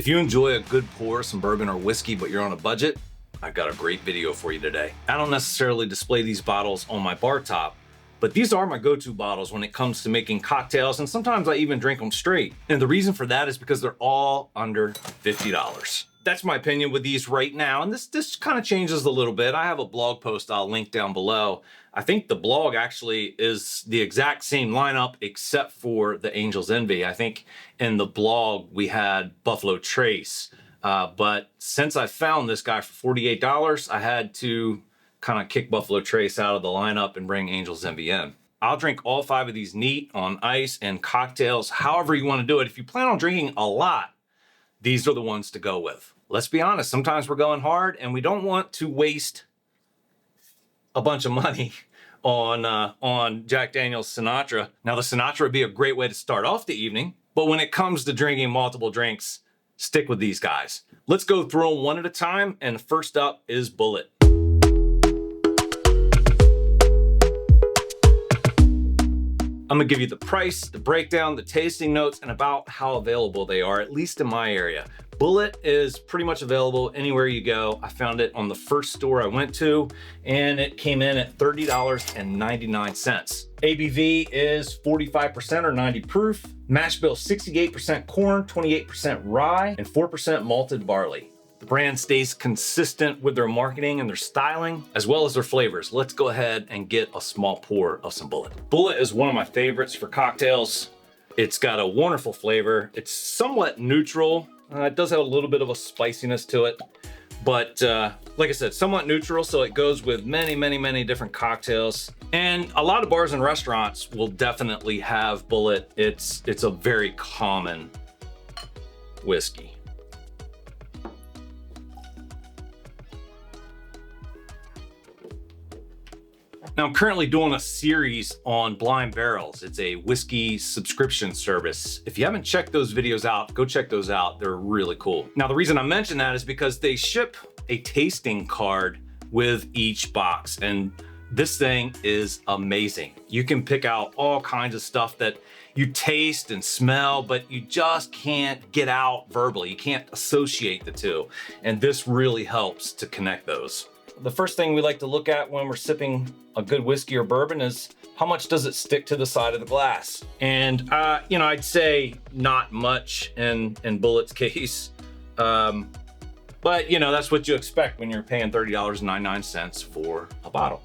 If you enjoy a good pour of some bourbon or whiskey, but you're on a budget, I've got a great video for you today. I don't necessarily display these bottles on my bar top, but these are my go-to bottles when it comes to making cocktails, and sometimes I even drink them straight. And the reason for that is because they're all under $50. That's my opinion with these right now, and this kind of changes a little bit. I have a blog post I'll link down below. I think the blog actually is the exact same lineup except for the Angel's Envy. I think in the blog we had Buffalo Trace, but since I found this guy for $48, I had to kind of kick Buffalo Trace out of the lineup and bring Angel's Envy in. I'll drink all 5 of these neat on ice and cocktails, however you want to do it. If you plan on drinking a lot, these are the ones to go with. Let's be honest, sometimes we're going hard and we don't want to waste a bunch of money on Jack Daniel's Sinatra. Now the Sinatra would be a great way to start off the evening, but when it comes to drinking multiple drinks, stick with these guys. Let's go through them one at a time, and first up is Bulleit. I'm gonna give you the price, the breakdown, the tasting notes, and about how available they are, at least in my area. Bulleit is pretty much available anywhere you go. I found it on the first store I went to, and it came in at $30.99. ABV is 45% or 90 proof. Mash bill 68% corn, 28% rye, and 4% malted barley. The brand stays consistent with their marketing and their styling, as well as their flavors. Let's go ahead and get a small pour of some Bulleit. Bulleit is one of my favorites for cocktails. It's got a wonderful flavor. It's somewhat neutral. It does have a little bit of a spiciness to it, but like I said, somewhat neutral, so it goes with many different cocktails. And a lot of bars and restaurants will definitely have Bulleit. It's a very common whiskey. Now, I'm currently doing a series on Blind Barrels. It's a whiskey subscription service. If you haven't checked those videos out, go check those out. They're really cool. Now, the reason I mention that is because they ship a tasting card with each box, and this thing is amazing. You can pick out all kinds of stuff that you taste and smell, but you just can't get out verbally. You can't associate the two, and this really helps to connect those. The first thing we like to look at when we're sipping a good whiskey or bourbon is how much does it stick to the side of the glass? And, you know, I'd say not much in Bulleit's case. But, you know, that's what you expect when you're paying $30.99 for a bottle.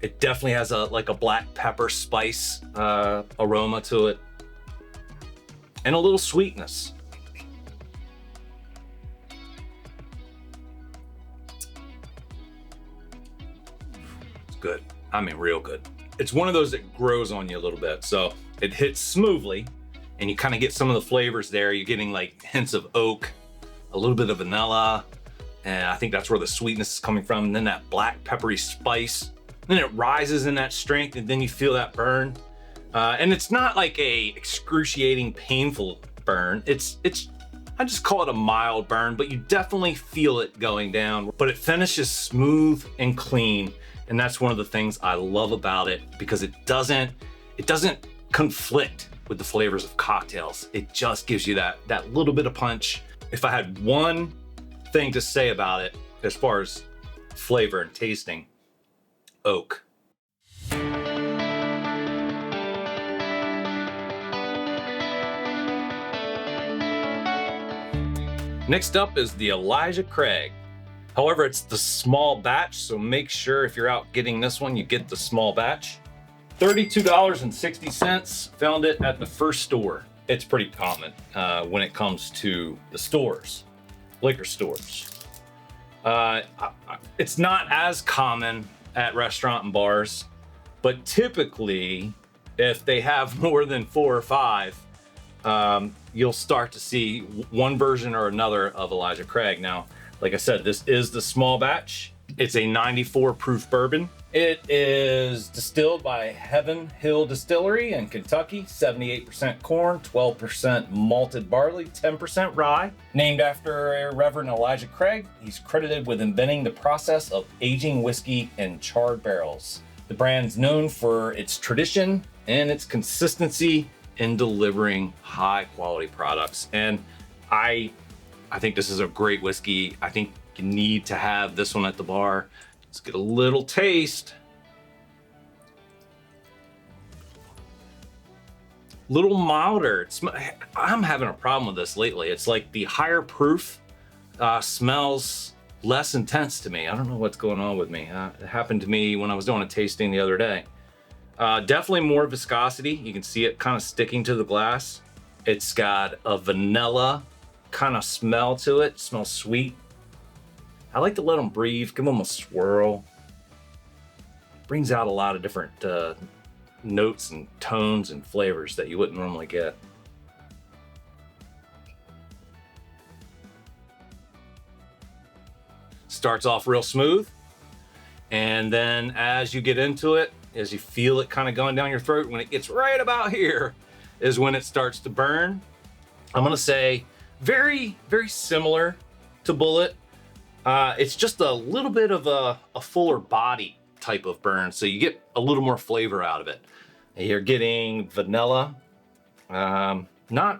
It definitely has like a black pepper spice aroma to it and a little sweetness. Good. I mean, real good. It's one of those that grows on you a little bit. So it hits smoothly and you kind of get some of the flavors there. You're getting like hints of oak, a little bit of vanilla, and I think that's where the sweetness is coming from. And then that black peppery spice. Then it rises in that strength, and then you feel that burn. And it's not like a excruciating, painful burn. I just call it a mild burn, but you definitely feel it going down. But it finishes smooth and clean. And that's one of the things I love about it, because it doesn't conflict with the flavors of cocktails. It just gives you that little bit of punch. If I had one thing to say about it, as far as flavor and tasting, oak. Next up is the Elijah Craig. However, it's the small batch, so make sure if you're out getting this one, you get the small batch. $32.60, found it at the first store. It's pretty common when it comes to the stores, liquor stores. It's not as common at restaurant and bars, but typically, if they have more than 4 or 5, you'll start to see one version or another of Elijah Craig. Now, like I said, this is the small batch. It's a 94 proof bourbon. It is distilled by Heaven Hill Distillery in Kentucky, 78% corn, 12% malted barley, 10% rye. Named after Reverend Elijah Craig, he's credited with inventing the process of aging whiskey in charred barrels. The brand's known for its tradition and its consistency in delivering high quality products. And I think this is a great whiskey. I think you need to have this one at the bar. Let's get a little taste. Little milder. I'm having a problem with this lately. It's like the higher proof smells less intense to me. I don't know what's going on with me. It happened to me when I was doing a tasting the other day. Definitely more viscosity. You can see it kind of sticking to the glass. It's got a vanilla kind of smell to it. It smells sweet. I like to let them breathe, give them a swirl. Brings out a lot of different notes and tones and flavors that you wouldn't normally get. Starts off real smooth, and then as you get into it, as you feel it kind of going down your throat, when it gets right about here is when it starts to burn. I'm gonna say very, very similar to Bullet. It's just a little bit of a fuller body type of burn, so you get a little more flavor out of it. You're getting vanilla, not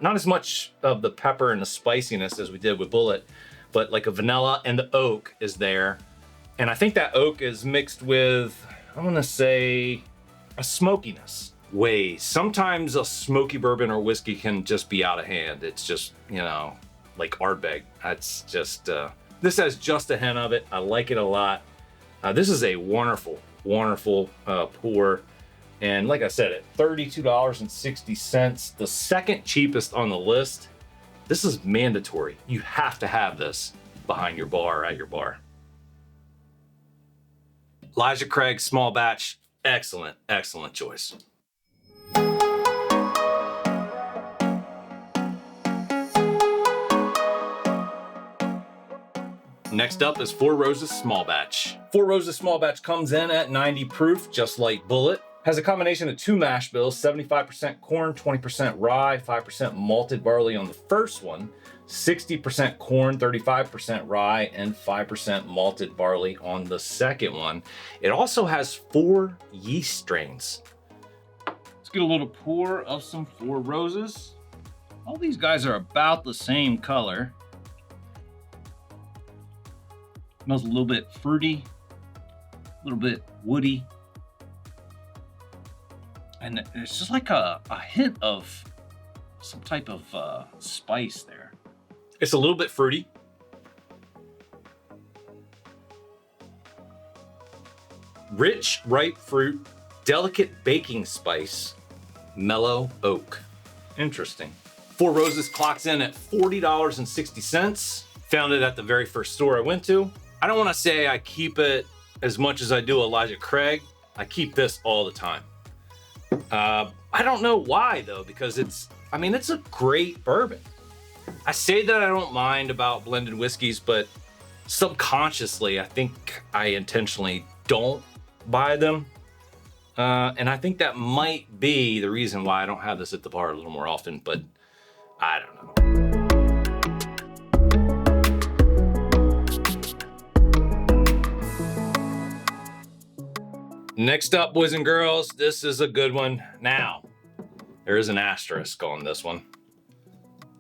as much of the pepper and the spiciness as we did with Bullet, but like a vanilla, and the oak is there. And I think that oak is mixed with, I'm gonna say, a smokiness. Sometimes a smoky bourbon or whiskey can just be out of hand. It's just, you know, like Ardbeg. That's just, this has just a hint of it. I like it a lot. This is a wonderful, wonderful pour. And like I said, at $32.60, the second cheapest on the list. This is mandatory. You have to have this behind your bar, at your bar. Elijah Craig small batch, excellent, excellent choice. Next up is Four Roses small batch. Four Roses small batch comes in at 90 proof, just like Bullet. Has a combination of two mash bills, 75% corn, 20% rye, 5% malted barley on the first one, 60% corn, 35% rye, and 5% malted barley on the second one. It also has 4 yeast strains. Let's get a little pour of some Four Roses. All these guys are about the same color. Smells a little bit fruity, a little bit woody. And it's just like a hint of some type of spice there. It's a little bit fruity. Rich, ripe fruit, delicate baking spice, mellow oak. Interesting. Four Roses clocks in at $40.60. Found it at the very first store I went to. I don't want to say I keep it as much as I do Elijah Craig. I keep this all the time. I don't know why though, because it's a great bourbon. I say that I don't mind about blended whiskeys, but subconsciously, I think I intentionally don't buy them. And I think that might be the reason why I don't have this at the bar a little more often, but I don't know. Next up, boys and girls, this is a good one. Now, there is an asterisk on this one.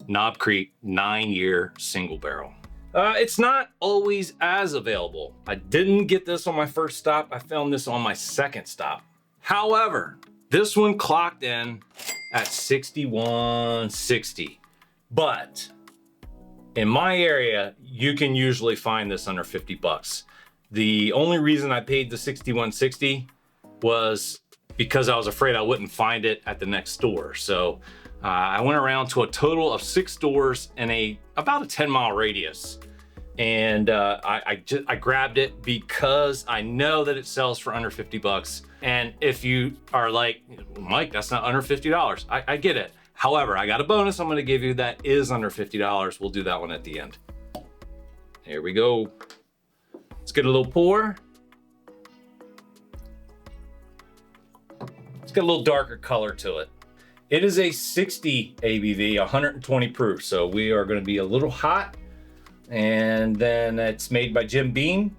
Knob Creek 9-year single barrel. It's not always as available. I didn't get this on my first stop. I found this on my second stop. However, this one clocked in at $61.60. But in my area, you can usually find this under 50 bucks. The only reason I paid the $61.60 was because I was afraid I wouldn't find it at the next store. So I went around to a total of 6 stores in about a 10-mile radius. And I grabbed it because I know that it sells for under 50 bucks. And if you are like, Mike, that's not under $50. I get it. However, I got a bonus I'm gonna give you that is under $50. We'll do that one at the end. Here we go. Let's get a little pour. It's got a little darker color to it. It is a 60 ABV, 120 proof. So we are gonna be a little hot. And then it's made by Jim Beam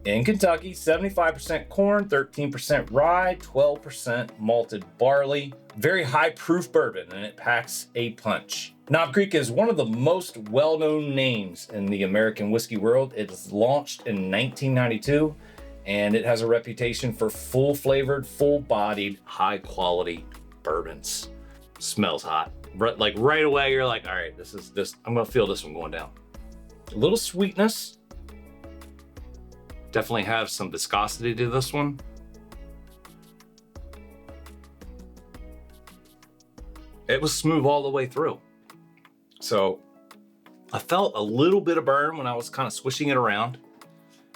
in Kentucky, 75% corn, 13% rye, 12% malted barley. Very high proof bourbon, and it packs a punch. Knob Creek is one of the most well-known names in the American whiskey world. It was launched in 1992, and it has a reputation for full-flavored, full-bodied, high-quality bourbons. Smells hot. Like right away, you're like, all right, I'm gonna feel this one going down. A little sweetness. Definitely have some viscosity to this one. It was smooth all the way through. So I felt a little bit of burn when I was kind of swishing it around.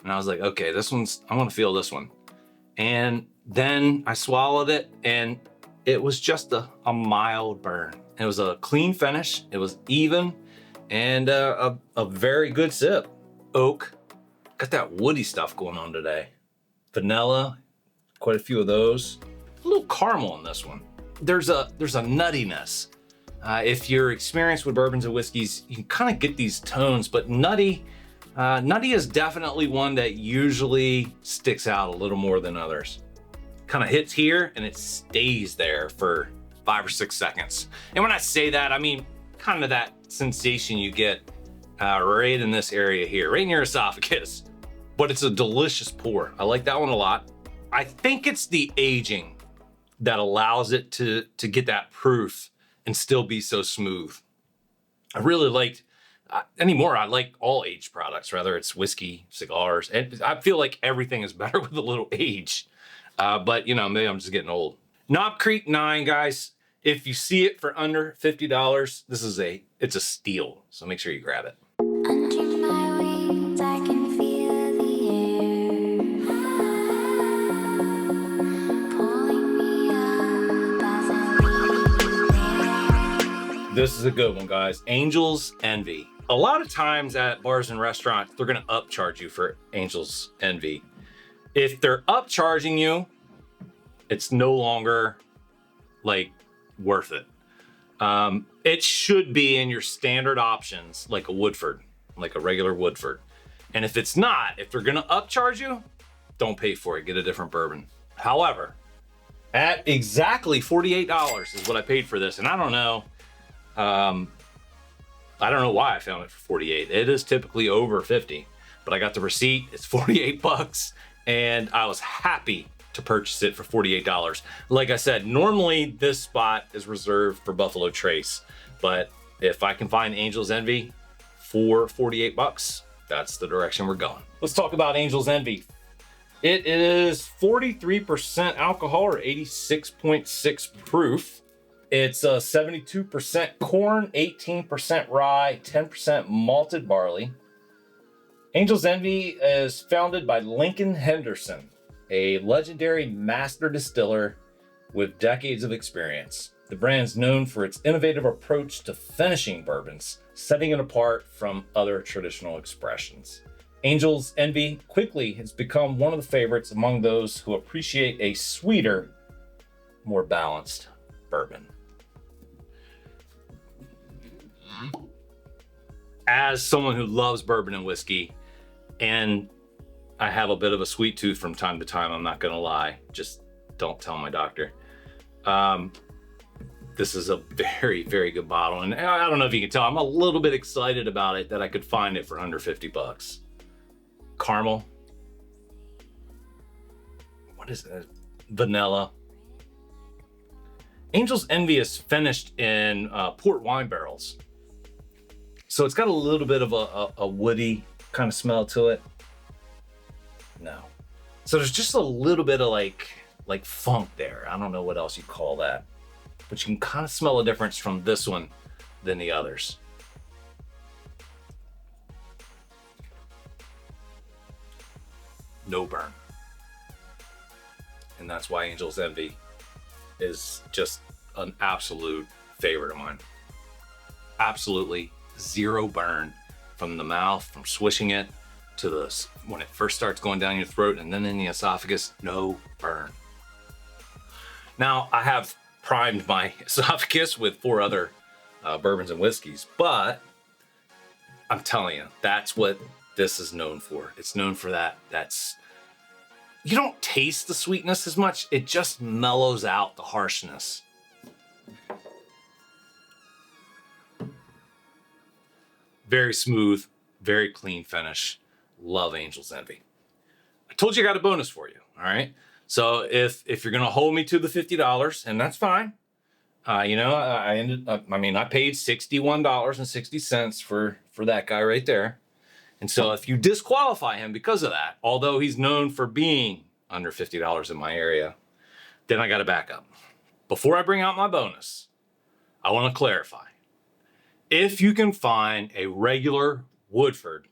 And I was like, okay, I'm gonna feel this one. And then I swallowed it and it was just a mild burn. It was a clean finish. It was even and a very good sip. Oak, got that woody stuff going on today. Vanilla, quite a few of those. A little caramel in this one. There's a nuttiness. If you're experienced with bourbons and whiskeys, you can kind of get these tones, but nutty is definitely one that usually sticks out a little more than others. Kind of hits here and it stays there for 5 or 6 seconds. And when I say that, I mean kind of that sensation you get right in this area here, right in your esophagus. But it's a delicious pour. I like that one a lot. I think it's the aging that allows it to get that proof and still be so smooth. I really liked, anymore, I like all aged products, whether it's whiskey, cigars, and I feel like everything is better with a little age. But you know, maybe I'm just getting old. Knob Creek 9, guys. If you see it for under $50, it's a steal. So make sure you grab it. Under my wings, I can feel the air pulling me up as I leave there. This is a good one, guys. Angel's Envy. A lot of times at bars and restaurants, they're gonna upcharge you for Angel's Envy. If they're upcharging you, it's no longer like worth it. It should be in your standard options, like a Woodford, like a regular Woodford. And if it's not, if they're gonna upcharge you, don't pay for it, get a different bourbon. However, at exactly $48 is what I paid for this. And I don't know why I found it for 48. It is typically over 50, but I got the receipt, it's 48 bucks. And I was happy to purchase it for $48. Like I said, normally this spot is reserved for Buffalo Trace, but if I can find Angel's Envy for 48 bucks, that's the direction we're going. Let's talk about Angel's Envy. It is 43% alcohol or 86.6 proof. It's 72% corn, 18% rye, 10% malted barley. Angel's Envy is founded by Lincoln Henderson, a legendary master distiller with decades of experience. The brand's known for its innovative approach to finishing bourbons, setting it apart from other traditional expressions. Angel's Envy quickly has become one of the favorites among those who appreciate a sweeter, more balanced bourbon. As someone who loves bourbon and whiskey, and I have a bit of a sweet tooth from time to time, I'm not gonna lie. Just don't tell my doctor. This is a very, very good bottle. And I don't know if you can tell, I'm a little bit excited about it that I could find it for under 50 bucks. Caramel. What is that? Vanilla. Angel's Envy is finished in port wine barrels. So it's got a little bit of a woody kind of smell to it. No. So there's just a little bit of like funk there. I don't know what else you call that. But you can kind of smell a difference from this one than the others. No burn. And that's why Angel's Envy is just an absolute favorite of mine. Absolutely zero burn from the mouth, from swishing it to the, when it first starts going down your throat and then in the esophagus, no burn. Now I have primed my esophagus with 4 other bourbons and whiskeys, but I'm telling you, that's what this is known for. It's known for that. You don't taste the sweetness as much. It just mellows out the harshness. Very smooth, very clean finish. Love Angel's Envy. I told you I got a bonus for you, all right? So if you're gonna hold me to the $50, and that's fine. You know, I paid $61.60 for that guy right there. And so if you disqualify him because of that, although he's known for being under $50 in my area, then I got to back up. Before I bring out my bonus, I want to clarify. If you can find a regular Woodford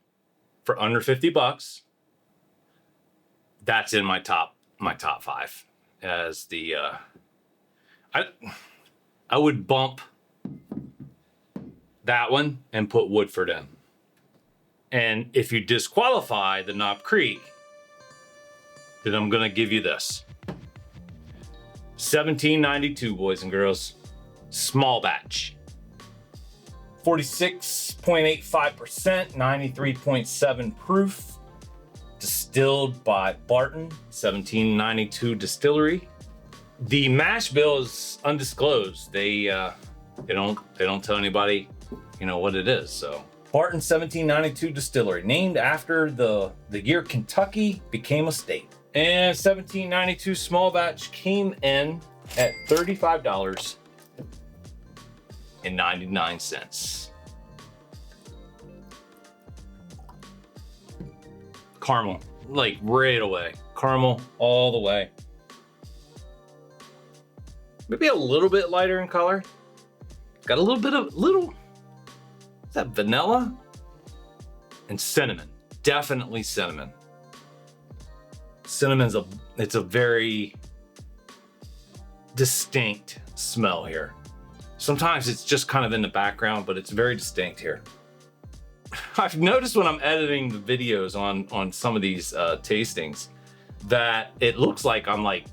for under $50, that's in my top 5 as the I would bump that one and put Woodford in. And if you disqualify the Knob Creek, then I'm gonna give you this. 1792, boys and girls, small batch. 46.85%, 93.7 proof, distilled by Barton, 1792 distillery. The mash bill is undisclosed. They don't tell anybody, you know, what it is. So Barton 1792 distillery, named after the year Kentucky became a state. And 1792 small batch came in at $35.99. Caramel, like right away. Caramel all the way. Maybe a little bit lighter in color. Got a little, is that vanilla? And cinnamon, definitely cinnamon. Cinnamon's it's a very distinct smell here. Sometimes it's just kind of in the background, but it's very distinct here. I've noticed when I'm editing the videos on some of these tastings that it looks like I'm like,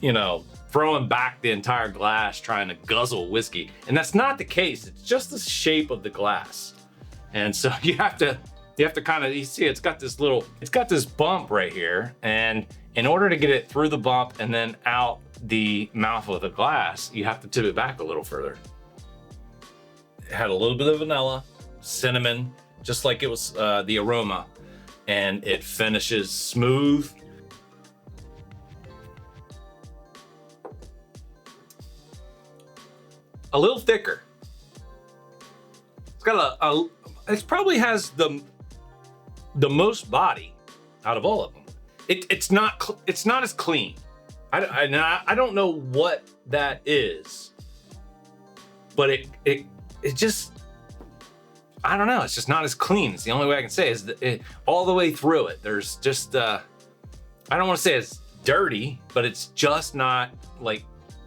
you know, throwing back the entire glass trying to guzzle whiskey. And that's not the case. It's just the shape of the glass. And so you have to kind of, you see it's got this bump right here. And in order to get it through the bump and then out the mouth of the glass, you have to tip it back a little further. It had a little bit of vanilla, cinnamon, just like it was the aroma. And it finishes smooth. A little thicker. It's got it probably has the most body out of all of them. It's not as clean. I don't know what that is, but it just, I don't know. It's just not as clean. It's the only way I can say is that all the way through it. There's just I don't want to say it's dirty, but it's just not like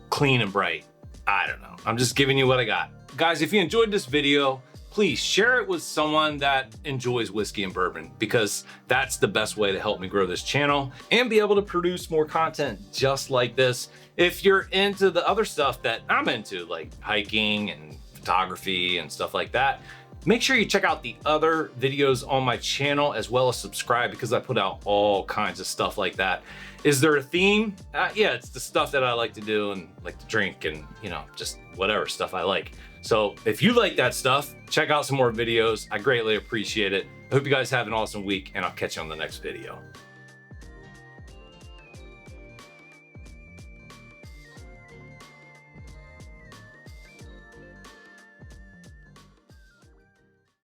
clean and bright. I don't know. I'm just giving you what I got. Guys, if you enjoyed this video, please share it with someone that enjoys whiskey and bourbon, because that's the best way to help me grow this channel and be able to produce more content just like this. If you're into the other stuff that I'm into, like hiking and photography and stuff like that, make sure you check out the other videos on my channel, as well as subscribe, because I put out all kinds of stuff like that. Is there a theme? Yeah, it's the stuff that I like to do and like to drink and, you know, just whatever stuff I like. So if you like that stuff, check out some more videos. I greatly appreciate it. I hope you guys have an awesome week, and I'll catch you on the next video.